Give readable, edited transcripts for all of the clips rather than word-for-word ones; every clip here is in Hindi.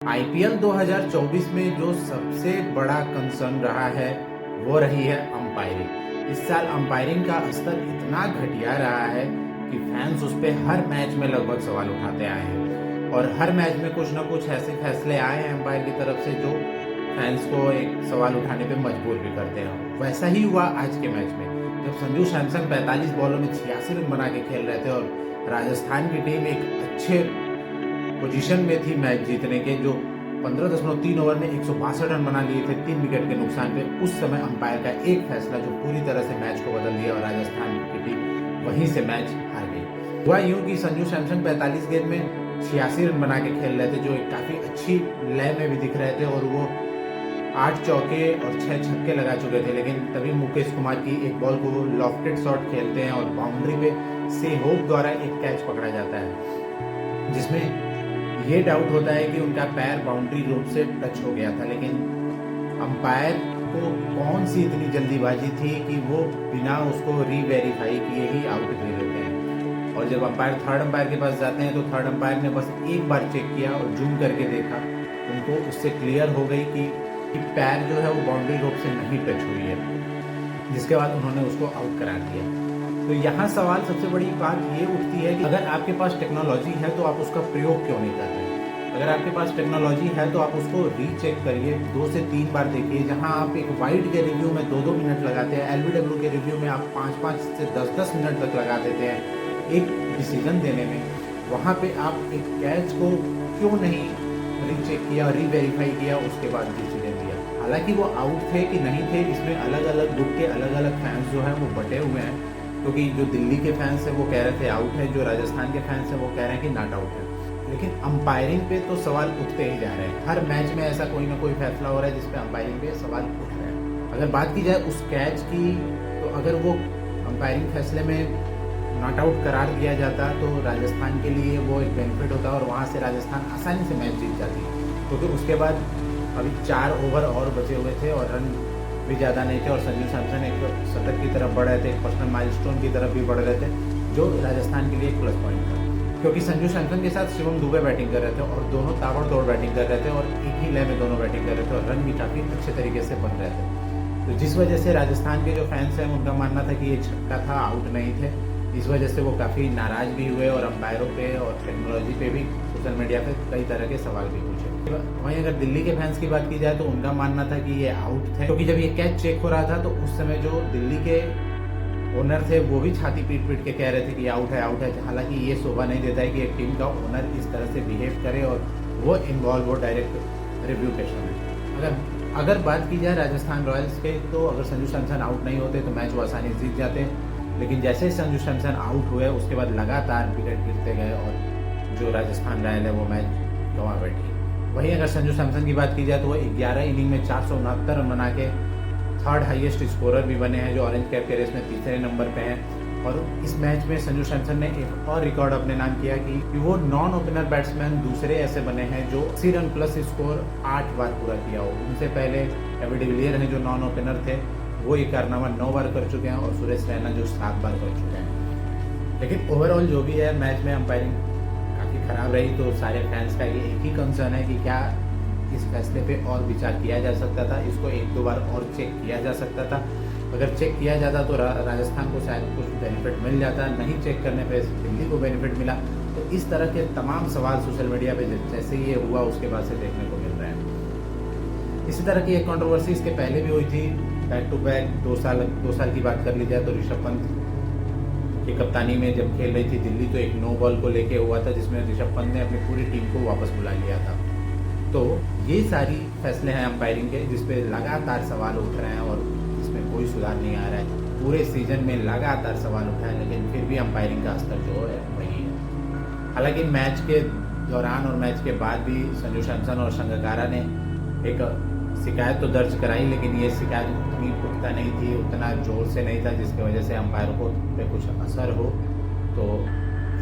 आईपीएल 2024 में जो सबसे बड़ा कंसर्न रहा है वो रही है अंपायरिंग। इस साल अंपायरिंग का स्तर इतना घटिया रहा है कि फैंस उस पर हर मैच में लगभग सवाल उठाते आए हैं और हर मैच में कुछ ना कुछ ऐसे फैसले आए हैं अंपायर की तरफ से जो फैंस को एक सवाल उठाने पे मजबूर भी करते हैं। वैसा ही हुआ आज के मैच में, जब संजू सैमसन 45 बॉलों में 86 रन बना के खेल रहे थे और राजस्थान की टीम एक अच्छे पोजीशन में थी मैच जीतने के, जो 15.3 ओवर में 162 रन बना लिए थे 3 विकेट के नुकसान पे। उस समय अंपायर का एक फैसला जो पूरी तरह से मैच को बदल दिया और राजस्थान की टीम वहीं से मैच हार गई। हुआ यूं कि संजू सैमसन 45 गेंद में 86 रन बना के खेल रहे थे, जो एक काफी अच्छी लय में भी दिख रहे थे और वो 8 चौके और 6 छक्के लगा चुके थे। लेकिन तभी मुकेश कुमार की एक बॉल को लॉफ्टेड शॉट खेलते हैं और बाउंड्री पे सेहोग द्वारा एक कैच पकड़ा जाता है, जिसमें ये डाउट होता है कि उनका पैर बाउंड्री रूप से टच हो गया था। लेकिन अंपायर को कौन सी इतनी जल्दीबाजी थी कि वो बिना उसको रीवेरीफाई किए ही आउट दे देते हैं। और जब अंपायर थर्ड अंपायर के पास जाते हैं तो थर्ड अंपायर ने बस एक बार चेक किया और जूम करके देखा, उनको उससे क्लियर हो गई कि पैर जो है वो बाउंड्री रूप से नहीं टच हुई है, जिसके बाद उन्होंने उसको आउट करार दिया। तो यहाँ सवाल सबसे बड़ी बात ये उठती है कि अगर आपके पास टेक्नोलॉजी है तो आप उसका प्रयोग क्यों नहीं कर रहे। अगर आपके पास टेक्नोलॉजी है तो आप उसको रीचेक करिए, 2 से 3 बार देखिए। जहाँ आप एक वाइड के रिव्यू में 2-2 मिनट लगाते हैं, एलबीडब्ल्यू के रिव्यू में आप 5-5 से 10-10 मिनट तक लगा देते हैं एक डिसीजन देने में, वहाँ पे आप एक कैच को क्यों नहीं रीचेक किया, रीवेरीफाई किया, उसके बाद डिसीजन दिया। हालांकि वो आउट थे कि नहीं थे, इसमें अलग अलग गुट के अलग अलग फैंस जो हैं वो बटे हुए हैं, क्योंकि जो दिल्ली के फैंस हैं वो कह रहे थे आउट है, जो राजस्थान के फैंस हैं वो कह रहे हैं कि नॉट आउट है। लेकिन अंपायरिंग पे तो सवाल उठते ही जा रहे हैं। हर मैच में ऐसा कोई ना कोई फैसला हो रहा है जिसपे अंपायरिंग पे सवाल उठ रहे हैं। अगर बात की जाए उस कैच की, तो अगर वो अंपायरिंग फैसले में नॉट आउट करार दिया जाता तो राजस्थान के लिए वो एक बेनिफिट होता और वहाँ से राजस्थान आसानी से मैच जीत जाती, क्योंकि उसके बाद अभी 4 ओवर और बचे हुए थे और रन भी ज़्यादा नहीं थे और संजू सैमसन एक शतक की तरफ बढ़ रहे थे, एक पर्सनल माइलस्टोन की तरफ भी बढ़ रहे थे, जो राजस्थान के लिए एक प्लस पॉइंट था। क्योंकि संजू सैमसन के साथ शिवम दुबे बैटिंग कर रहे थे और दोनों ताबड़तोड़ बैटिंग कर रहे थे और एक ही लय में दोनों बैटिंग कर रहे थे और रन भी काफ़ी अच्छे तरीके से बन रहे थे। तो जिस वजह से राजस्थान के जो फैंस हैं उनका मानना था कि ये छक्का था, आउट नहीं थे। इस वजह से वो काफ़ी नाराज़ भी हुए और अंपायरों पे और टेक्नोलॉजी पे भी सोशल मीडिया पे कई तरह के सवाल भी पूछे। वहीं अगर दिल्ली के फैंस की बात की जाए तो उनका मानना था कि ये आउट थे, क्योंकि जब ये कैच चेक हो रहा था तो उस समय जो दिल्ली के ओनर थे वो भी छाती पीट पीट के कह रहे थे कि आउट है, आउट है। हालांकि ये शोभा नहीं देता है कि एक टीम का ओनर इस तरह से बिहेव करे और वो इन्वॉल्व हो डायरेक्ट रिव्यू के समय। अगर बात की जाए राजस्थान रॉयल्स के, तो अगर संजू सैमसन आउट नहीं होते तो मैच वो आसानी से जीत जाते, लेकिन जैसे ही संजू सैमसन आउट हुए उसके बाद लगातार विकेट गिरते गए और जो राजस्थान रॉयल है वो मैच गंवा बैठी। वहीं अगर संजू सैमसन की बात की जाए तो वो 11 इनिंग में 469 रन बना के थर्ड हाईएस्ट स्कोरर भी बने हैं, जो ऑरेंज कैप के रेस में तीसरे नंबर पे हैं। और इस मैच में संजू सैमसन ने एक और रिकॉर्ड अपने नाम किया कि वो नॉन ओपनर बैट्समैन दूसरे ऐसे बने हैं जो 80 रन प्लस स्कोर 8 बार पूरा किया हो। उनसे पहले एबी डिविलियर हैं जो नॉन ओपनर थे, वो ये कारनामा 9 बार कर चुके हैं और सुरेश रैना जो 7 बार कर चुके हैं। लेकिन ओवरऑल जो भी है मैच में अंपायरिंग काफ़ी खराब रही। तो सारे फैंस का ये एक ही कंसर्न है कि क्या इस फैसले पे और विचार किया जा सकता था, इसको 1-2 बार और चेक किया जा सकता था। अगर चेक किया जाता तो राजस्थान को शायद कुछ बेनिफिट मिल जाता, नहीं चेक करने पे दिल्ली को बेनिफिट मिला। तो इस तरह के तमाम सवाल सोशल मीडिया पे जैसे ही ये हुआ उसके बाद से देखने को मिल रहे हैं। इसी तरह की एक कंट्रोवर्सी इसके पहले भी हुई थी, बैक टू बैक 2 साल की बात कर ली जाए तो ऋषभ पंत की कप्तानी में जब खेल रही थी दिल्ली, तो एक नो बॉल को लेके हुआ था जिसमें ऋषभ पंत ने अपनी पूरी टीम को वापस बुला लिया था। तो ये सारी फैसले हैं अंपायरिंग के जिसपे लगातार सवाल उठ रहे हैं और इसमें कोई सुधार नहीं आ रहा है। पूरे सीजन में लगातार सवाल उठा है, लेकिन फिर भी अंपायरिंग का स्तर जो है वही है। हालांकि मैच के दौरान और मैच के बाद भी संजू सैमसन और संगकारा ने एक शिकायत तो दर्ज कराई, लेकिन ये शिकायत उतनी पुख्ता नहीं थी, उतना जोर से नहीं था जिसकी वजह से अंपायरों को पे कुछ असर हो। तो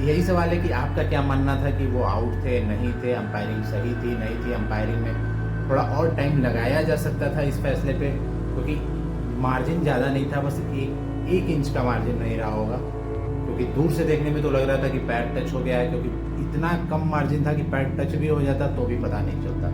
यही सवाल है कि आपका क्या मानना था कि वो आउट थे, नहीं थे, अंपायरिंग सही थी, नहीं थी, अंपायरिंग में थोड़ा और टाइम लगाया जा सकता था इस फैसले पे, क्योंकि मार्जिन ज़्यादा नहीं था, बस एक इंच का मार्जिन नहीं रहा होगा, क्योंकि क्योंकि दूर से देखने में तो लग रहा था कि पैर टच हो गया है, क्योंकि इतना कम मार्जिन था कि पैर टच भी हो जाता तो भी पता नहीं चलता।